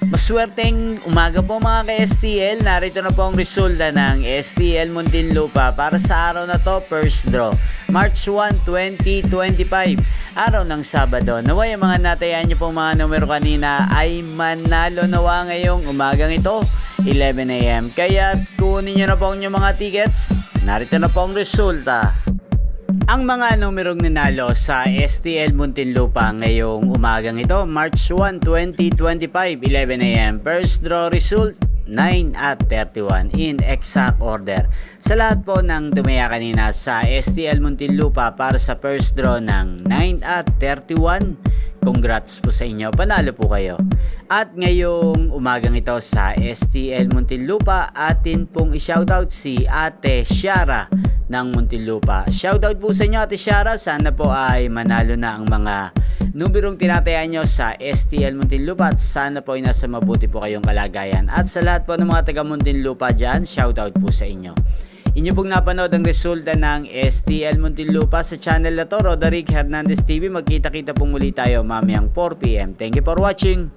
Maswerteng umaga po mga ka-STL. Narito na po ang resulta ng STL Muntinlupa para sa araw na to, first draw, March 1, 2025, araw ng Sabado. Naway ang mga natayan nyo pong mga numero kanina ay manalo nawa ngayong umagang ito, 11 AM. Kaya kunin nyo na po ang inyong mga tickets. Narito na po ang resulta. Ang mga numerong nanalo sa STL Muntinlupa ngayong umagang ito, March 1, 2025, 11 AM. First draw result, 9 at 31 in exact order. Sa lahat po ng tumaya kanina sa STL Muntinlupa para sa first draw ng 9 at 31, congrats po sa inyo, panalo po kayo. At ngayong umagang ito sa STL Muntinlupa, atin pong i-shoutout si Ate Shara ng Muntinlupa. Shoutout po sa inyo, Ate Shara. Sana po ay manalo na ang mga numerong tinatayan nyo sa STL Muntinlupa at sana po ay nasa mabuti po kayong kalagayan. At sa lahat po ng mga taga Muntinlupa dyan, shoutout po sa inyo. Inyo pong napanood ang resulta ng STL Muntinlupa sa channel na to, Roderick Hernandez TV. Magkita-kita pong muli tayo mamayang 4 PM. Thank you for watching.